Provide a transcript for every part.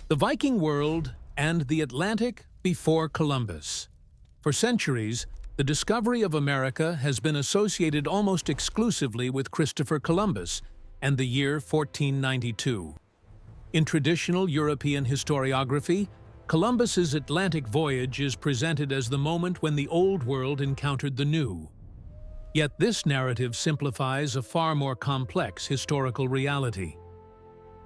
The Viking world and the Atlantic before Columbus. For centuries, the discovery of America has been associated almost exclusively with Christopher Columbus and the year 1492. In traditional European historiography, Columbus's Atlantic voyage is presented as the moment when the Old World encountered the New. Yet this narrative simplifies a far more complex historical reality.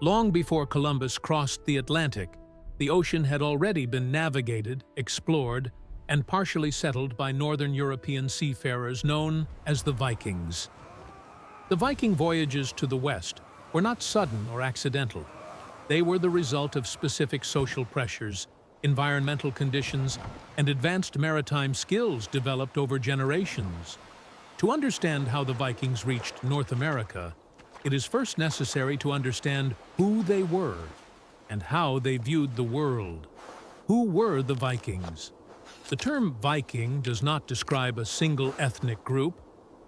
Long before Columbus crossed the Atlantic, the ocean had already been navigated, explored, and partially settled by northern European seafarers known as the Vikings. The Viking voyages to the west were not sudden or accidental. They were the result of specific social pressures, environmental conditions, and advanced maritime skills developed over generations. To understand how the Vikings reached North America, it is first necessary to understand who they were and how they viewed the world. Who were the Vikings? The term Viking does not describe a single ethnic group,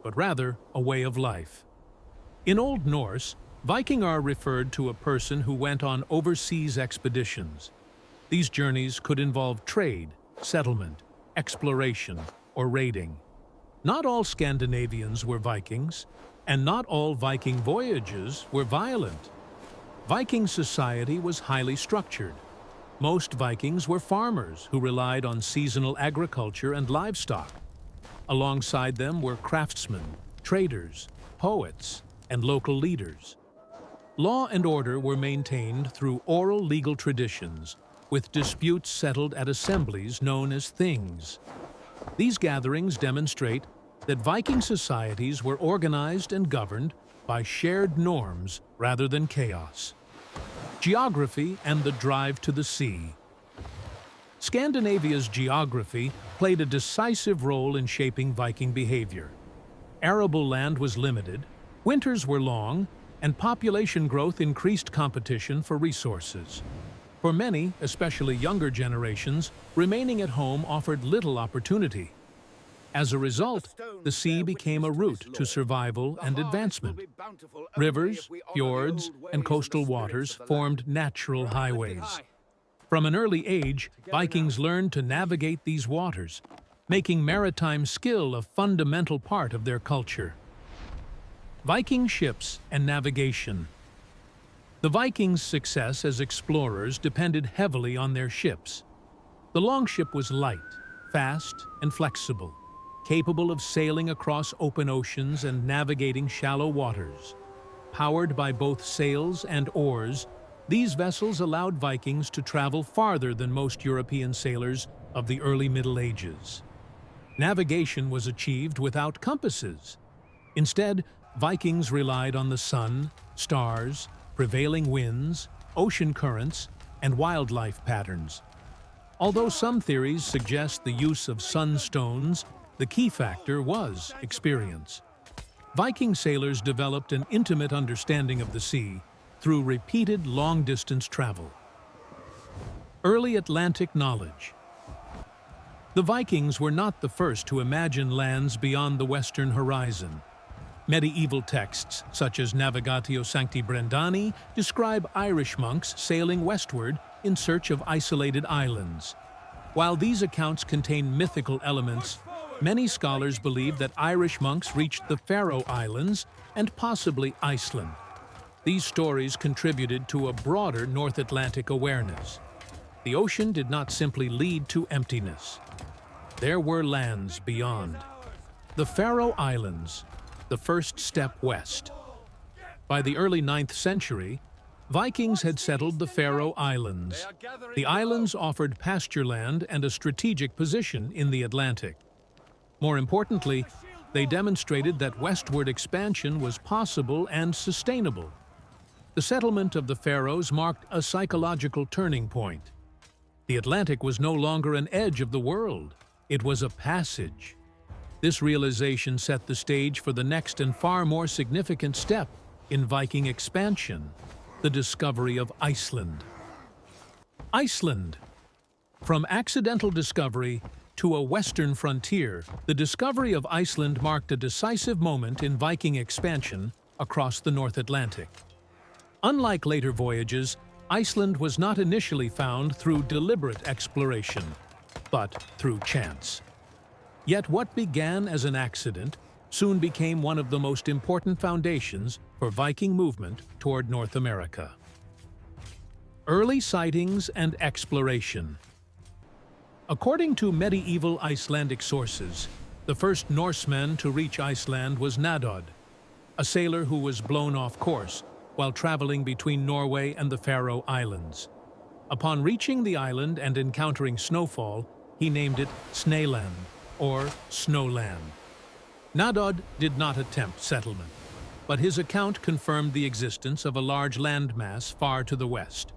but rather a way of life. In Old Norse, Viking are referred to a person who went on overseas expeditions. These journeys could involve trade, settlement, exploration, or raiding. Not all Scandinavians were Vikings, and not all Viking voyages were violent. Viking society was highly structured. Most Vikings were farmers who relied on seasonal agriculture and livestock. Alongside them were craftsmen, traders, poets, and local leaders. Law and order were maintained through oral legal traditions, with disputes settled at assemblies known as things. These gatherings demonstrate that Viking societies were organized and governed by shared norms rather than chaos. Geography and the drive to the sea. Scandinavia's geography played a decisive role in shaping Viking behavior. Arable land was limited, winters were long, and population growth increased competition for resources. For many, especially younger generations, remaining at home offered little opportunity. As a result, the sea became a route to survival and advancement. Rivers, fjords, and coastal waters formed natural highways. From an early age, Vikings learned to navigate these waters, making maritime skill a fundamental part of their culture. Viking ships and navigation. The Vikings' success as explorers depended heavily on their ships. The longship was light, fast, and flexible, capable of sailing across open oceans and navigating shallow waters. Powered by both sails and oars, these vessels allowed Vikings to travel farther than most European sailors of the early Middle Ages. Navigation was achieved without compasses. Instead, Vikings relied on the sun, stars, prevailing winds, ocean currents, and wildlife patterns. Although some theories suggest the use of sunstones, the key factor was experience. Viking sailors developed an intimate understanding of the sea through repeated long-distance travel. Early Atlantic knowledge. The Vikings were not the first to imagine lands beyond the western horizon. Medieval texts, such as Navigatio Sancti Brendani, describe Irish monks sailing westward in search of isolated islands. While these accounts contain mythical elements, many scholars believe that Irish monks reached the Faroe Islands and possibly Iceland. These stories contributed to a broader North Atlantic awareness. The ocean did not simply lead to emptiness. There were lands beyond. The Faroe Islands, the first step west. By the early 9th century, Vikings had settled the Faroe Islands. The islands offered pasture land and a strategic position in the Atlantic. More importantly, they demonstrated that westward expansion was possible and sustainable. The settlement of the Faroes marked a psychological turning point. The Atlantic was no longer an edge of the world, it was a passage. This realization set the stage for the next and far more significant step in Viking expansion, the discovery of Iceland. Iceland. From accidental discovery to a western frontier, the discovery of Iceland marked a decisive moment in Viking expansion across the North Atlantic. Unlike later voyages, Iceland was not initially found through deliberate exploration, but through chance. Yet what began as an accident soon became one of the most important foundations for Viking movement toward North America. Early sightings and exploration. According to medieval Icelandic sources, the first Norseman to reach Iceland was Meadows, a sailor who was blown off course while traveling between Norway and the Faroe Islands. Upon reaching the island and encountering snowfall, he named it Snaeland, or Snowland. Meadows did not attempt settlement, but his account confirmed the existence of a large landmass far to the west.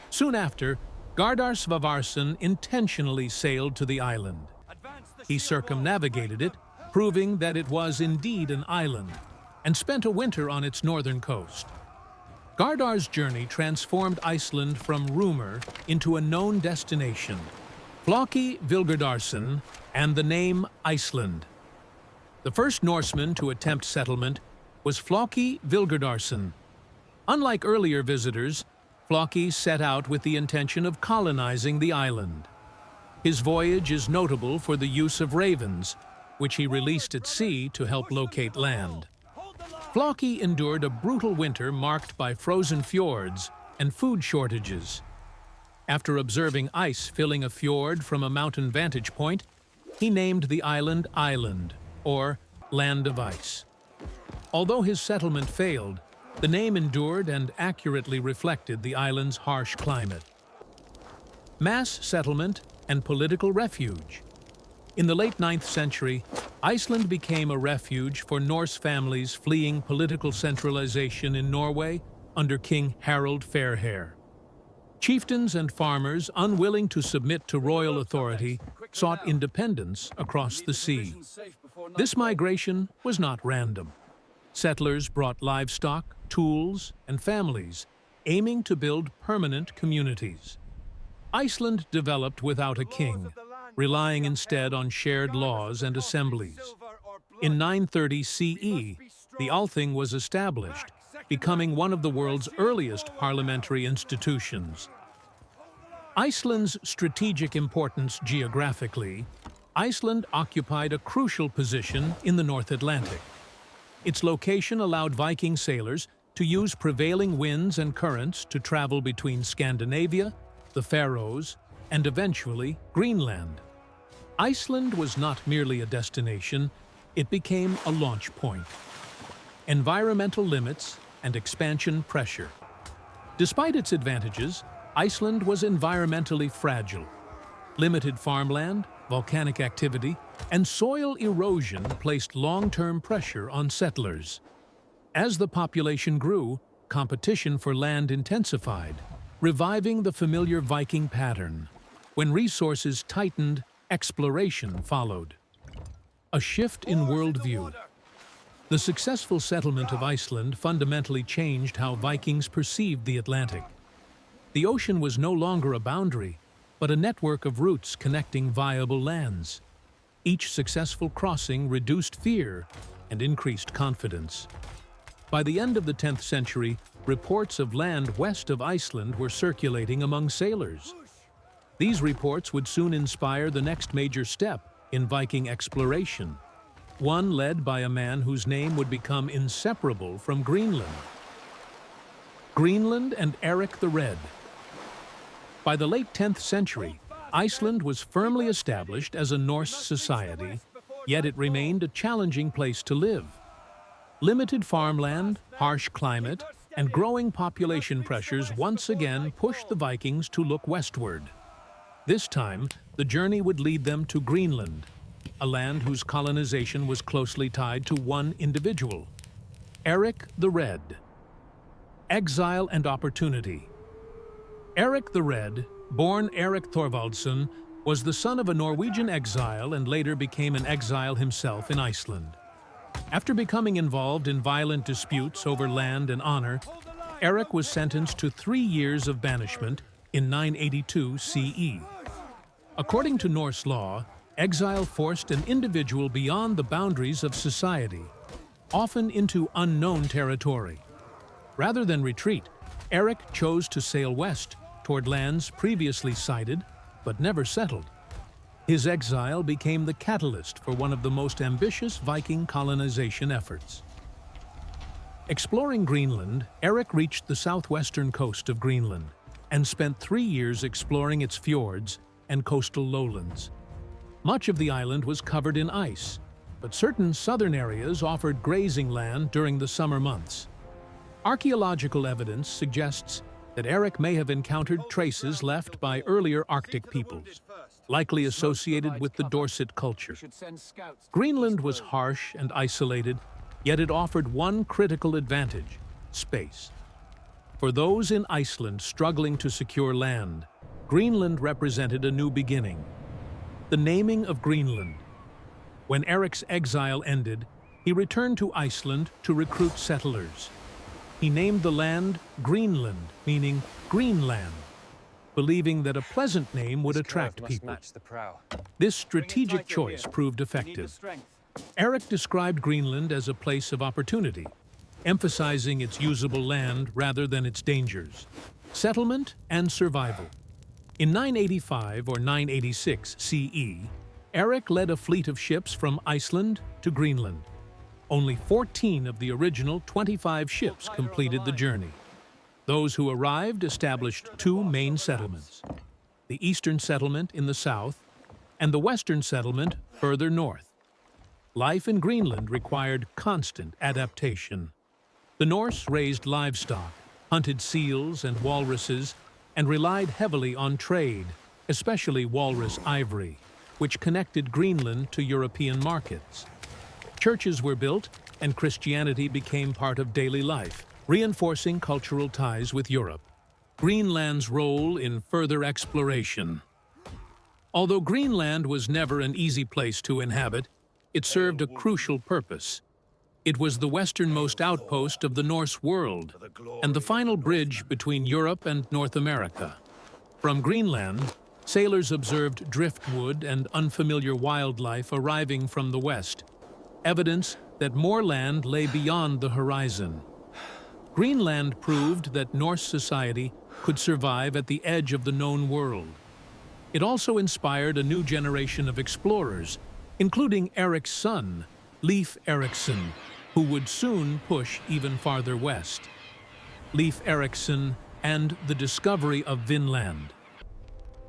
Soon after, Gardar Svavarsson intentionally sailed to the island. He circumnavigated it, proving that it was indeed an island, and spent a winter on its northern coast. Gardar's journey transformed Iceland from rumor into a known destination, Floki Vilgerdarsson, and the name Iceland. The first Norseman to attempt settlement was Floki Vilgerdarsson. Unlike earlier visitors, Floki set out with the intention of colonizing the island. His voyage is notable for the use of ravens, which he released at sea to help locate land. Floki endured a brutal winter marked by frozen fjords and food shortages. After observing ice filling a fjord from a mountain vantage point, he named the island Island, or Land of Ice. Although his settlement failed, the name endured and accurately reflected the island's harsh climate. Mass settlement and political refuge. In the late 9th century, Iceland became a refuge for Norse families fleeing political centralization in Norway under King Harald Fairhair. Chieftains and farmers, unwilling to submit to royal authority, sought independence across the sea. This migration was not random. Settlers brought livestock, tools, and families, aiming to build permanent communities. Iceland developed without a king, relying instead on shared laws and assemblies. In 930 CE, the Althing was established, becoming one of the world's earliest parliamentary institutions. Iceland's strategic importance geographically, Iceland occupied a crucial position in the North Atlantic. Its location allowed Viking sailors to use prevailing winds and currents to travel between Scandinavia, the Faroes, and eventually Greenland. Iceland was not merely a destination, it became a launch point. Environmental limits and expansion pressure. Despite its advantages, Iceland was environmentally fragile. Limited farmland, volcanic activity, and soil erosion placed long-term pressure on settlers. As the population grew, competition for land intensified, reviving the familiar Viking pattern. When resources tightened, exploration followed. A shift in worldview. The successful settlement of Iceland fundamentally changed how Vikings perceived the Atlantic. The ocean was no longer a boundary, but a network of routes connecting viable lands. Each successful crossing reduced fear and increased confidence. By the end of the 10th century, reports of land west of Iceland were circulating among sailors. These reports would soon inspire the next major step in Viking exploration, one led by a man whose name would become inseparable from Greenland. Greenland and Eric the Red. By the late 10th century, Iceland was firmly established as a Norse society, yet it remained a challenging place to live. Limited farmland, harsh climate, and growing population pressures once again pushed the Vikings to look westward. This time, the journey would lead them to Greenland, a land whose colonization was closely tied to one individual, Eric the Red. Exile and opportunity. Eric the Red, born Eric Thorvaldsson, was the son of a Norwegian exile and later became an exile himself in Iceland. After becoming involved in violent disputes over land and honor, Eric was sentenced to 3 years of banishment in 982 CE. According to Norse law, exile forced an individual beyond the boundaries of society, often into unknown territory. Rather than retreat, Eric chose to sail west toward lands previously sighted but never settled. His exile became the catalyst for one of the most ambitious Viking colonization efforts. Exploring Greenland, Eric reached the southwestern coast of Greenland and spent 3 years exploring its fjords and coastal lowlands. Much of the island was covered in ice, but certain southern areas offered grazing land during the summer months. Archaeological evidence suggests that Eric may have encountered traces left by earlier Arctic peoples, likely associated with the Dorset culture. Greenland was harsh and isolated, yet it offered one critical advantage: space. For those in Iceland struggling to secure land, Greenland represented a new beginning. The naming of Greenland. When Eric's exile ended, he returned to Iceland to recruit settlers. He named the land Greenland, meaning Greenland, believing that a pleasant name would attract people. This strategic choice proved effective. Eric described Greenland as a place of opportunity, emphasizing its usable land rather than its dangers, settlement and survival. In 985 or 986 CE, Eric led a fleet of ships from Iceland to Greenland. Only 14 of the original 25 ships completed the journey. Those who arrived established 2 main settlements: the eastern settlement in the south and the western settlement further north. Life in Greenland required constant adaptation. The Norse raised livestock, hunted seals and walruses, and relied heavily on trade, especially walrus ivory, which connected Greenland to European markets. Churches were built, and Christianity became part of daily life, reinforcing cultural ties with Europe. Greenland's role in further exploration. Although Greenland was never an easy place to inhabit, it served a crucial purpose. It was the westernmost outpost of the Norse world and the final bridge between Europe and North America. From Greenland, sailors observed driftwood and unfamiliar wildlife arriving from the west, evidence that more land lay beyond the horizon. Greenland proved that Norse society could survive at the edge of the known world. It also inspired a new generation of explorers, including Eric's son, Leif Erikson, who would soon push even farther west. Leif Erikson and the discovery of Vinland.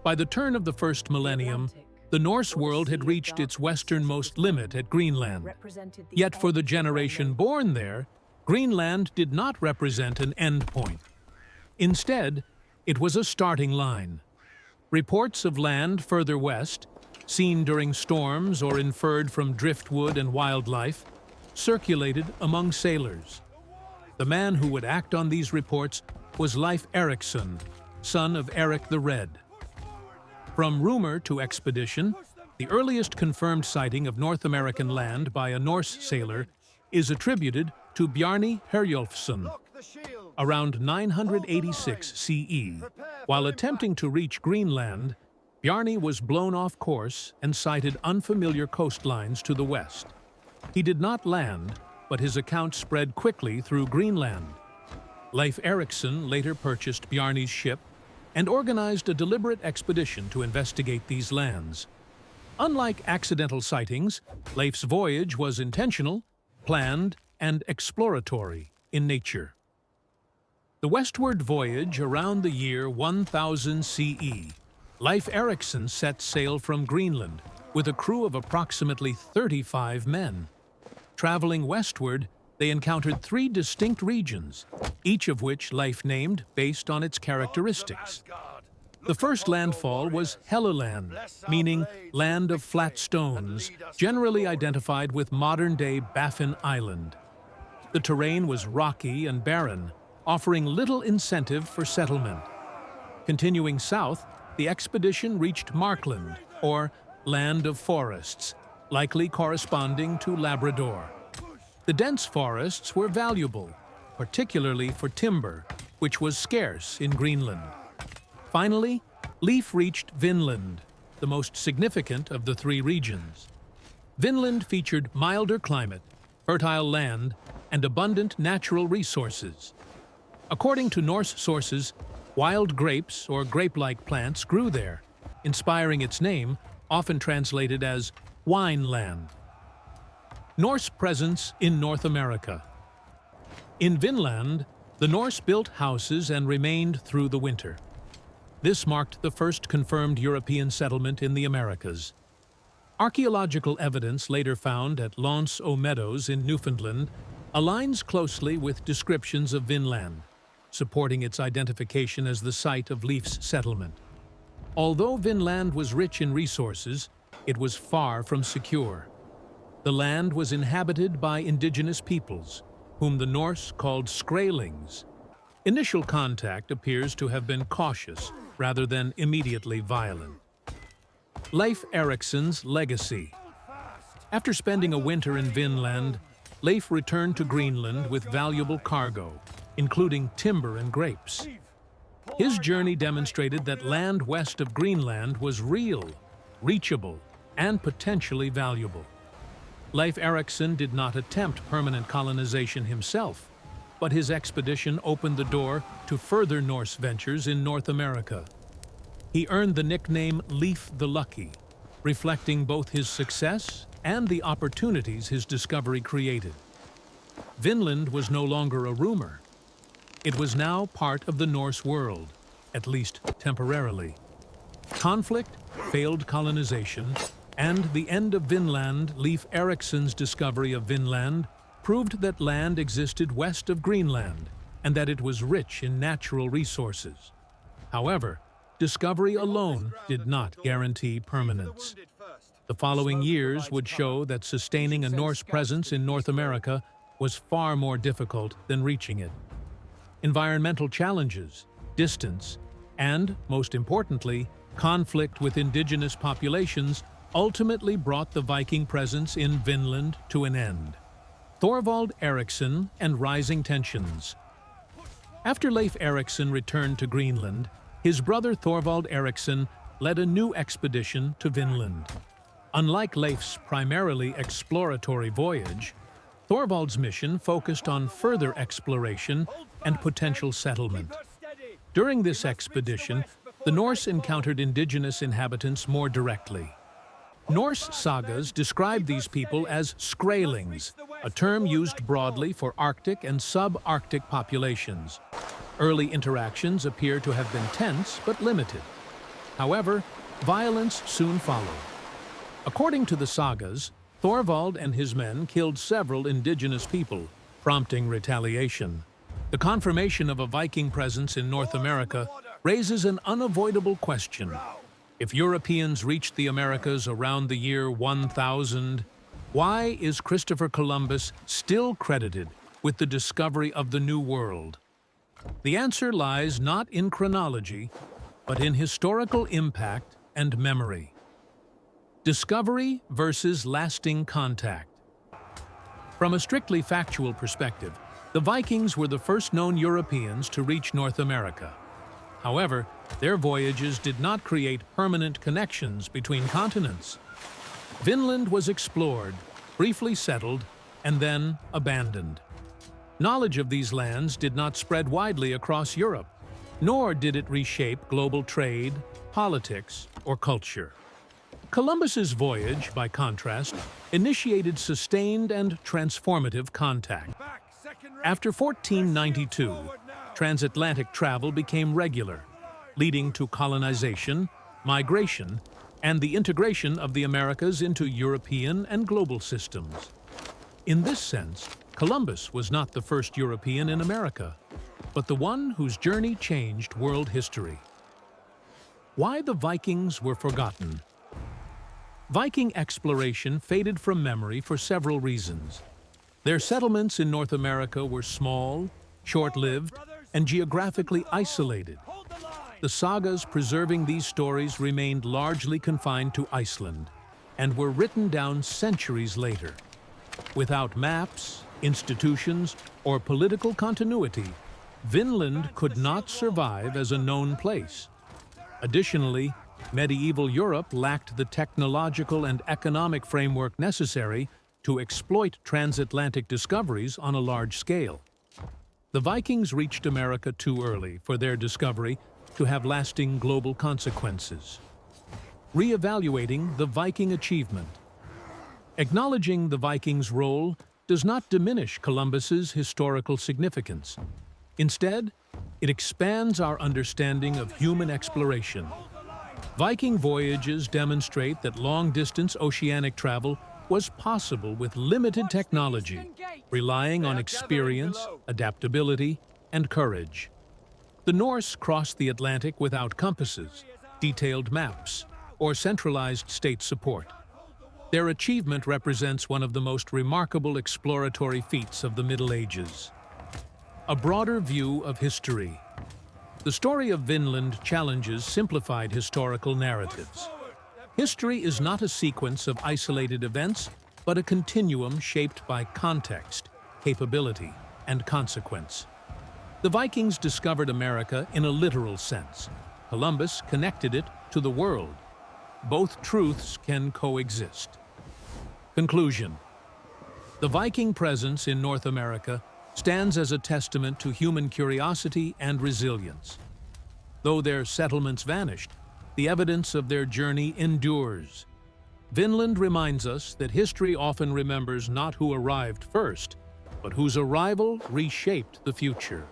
By the turn of the first millennium, the Norse world had reached its westernmost limit at Greenland. Yet for the generation born there, Greenland did not represent an endpoint. Instead, it was a starting line. Reports of land further west, seen during storms or inferred from driftwood and wildlife, circulated among sailors. The man who would act on these reports was Leif Erikson, son of Eric the Red. From rumor to expedition, the earliest confirmed sighting of North American land by a Norse sailor is attributed to Bjarni Herjolfsson around 986 CE. While attempting to reach Greenland, Bjarni was blown off course and sighted unfamiliar coastlines to the west. He did not land, but his account spread quickly through Greenland. Leif Erikson later purchased Bjarni's ship and organized a deliberate expedition to investigate these lands. Unlike accidental sightings, Leif's voyage was intentional, planned, and exploratory in nature. The westward voyage around the year 1000 CE, Leif Erikson set sail from Greenland with a crew of approximately 35 men. Traveling westward, they encountered 3 distinct regions, each of which Leif named based on its characteristics. The first landfall was Helluland, meaning land of flat stones, generally identified with modern-day Baffin Island. The terrain was rocky and barren, offering little incentive for settlement. Continuing south, the expedition reached Markland, or Land of Forests, likely corresponding to Labrador. The dense forests were valuable, particularly for timber, which was scarce in Greenland. Finally, Leif reached Vinland, the most significant of the 3 regions. Vinland featured milder climate, fertile land, and abundant natural resources. According to Norse sources, wild grapes or grape-like plants grew there, inspiring its name, often translated as Wineland. Norse presence in North America. In Vinland, the Norse built houses and remained through the winter. This marked the first confirmed European settlement in the Americas. Archaeological evidence later found at Meadows in Newfoundland aligns closely with descriptions of Vinland, supporting its identification as the site of Leif's settlement. Although Vinland was rich in resources, it was far from secure. The land was inhabited by indigenous peoples, whom the Norse called Skrælings. Initial contact appears to have been cautious rather than immediately violent. Leif Eriksson's legacy. After spending a winter in Vinland, Leif returned to Greenland with valuable cargo, including timber and grapes. His journey demonstrated that land west of Greenland was real, reachable, and potentially valuable. Leif Erikson did not attempt permanent colonization himself, but his expedition opened the door to further Norse ventures in North America. He earned the nickname Leif the Lucky, reflecting both his success and the opportunities his discovery created. Vinland was no longer a rumor. It was now part of the Norse world, at least temporarily. Conflict, failed colonization, and the end of Vinland, Leif Eriksson's discovery of Vinland, proved that land existed west of Greenland and that it was rich in natural resources. However, discovery alone did not guarantee permanence. The following years would show that sustaining a Norse presence in North America was far more difficult than reaching it. Environmental challenges, distance, and, most importantly, conflict with indigenous populations ultimately brought the Viking presence in Vinland to an end. Thorvald Eriksson and rising tensions. After Leif Erikson returned to Greenland, his brother Thorvald Eriksson led a new expedition to Vinland. Unlike Leif's primarily exploratory voyage, Thorvald's mission focused on further exploration and potential settlement. During this expedition, the Norse encountered indigenous inhabitants more directly. Norse sagas describe these people as Skrælings, a term used broadly for Arctic and subarctic populations. Early interactions appear to have been tense but limited. However, violence soon followed. According to the sagas, Thorvald and his men killed several indigenous people, prompting retaliation. The confirmation of a Viking presence in North America raises an unavoidable question. If Europeans reached the Americas around the year 1000, why is Christopher Columbus still credited with the discovery of the New World? The answer lies not in chronology, but in historical impact and memory. Discovery versus lasting contact. From a strictly factual perspective, the Vikings were the first known Europeans to reach North America. However, their voyages did not create permanent connections between continents. Vinland was explored, briefly settled, and then abandoned. Knowledge of these lands did not spread widely across Europe, nor did it reshape global trade, politics, or culture. Columbus's voyage, by contrast, initiated sustained and transformative contact. After 1492, transatlantic travel became regular, leading to colonization, migration, and the integration of the Americas into European and global systems. In this sense, Columbus was not the first European in America, but the one whose journey changed world history. Why the Vikings were forgotten. Viking exploration faded from memory for several reasons. Their settlements in North America were small, short-lived, and geographically isolated. The sagas preserving these stories remained largely confined to Iceland and were written down centuries later. Without maps, institutions, or political continuity, Vinland could not survive as a known place. Additionally, medieval Europe lacked the technological and economic framework necessary to exploit transatlantic discoveries on a large scale. The Vikings reached America too early for their discovery to have lasting global consequences. Re-evaluating the Viking achievement. Acknowledging the Vikings' role does not diminish Columbus's historical significance. Instead, it expands our understanding of human exploration. Viking voyages demonstrate that long-distance oceanic travel was possible with limited technology, relying on experience, adaptability, and courage. The Norse crossed the Atlantic without compasses, detailed maps, or centralized state support. Their achievement represents one of the most remarkable exploratory feats of the Middle Ages. A broader view of history. The story of Vinland challenges simplified historical narratives. History is not a sequence of isolated events, but a continuum shaped by context, capability, and consequence. The Vikings discovered America in a literal sense. Columbus connected it to the world. Both truths can coexist. Conclusion. The Viking presence in North America stands as a testament to human curiosity and resilience. Though their settlements vanished, the evidence of their journey endures. Vinland reminds us that history often remembers not who arrived first, but whose arrival reshaped the future.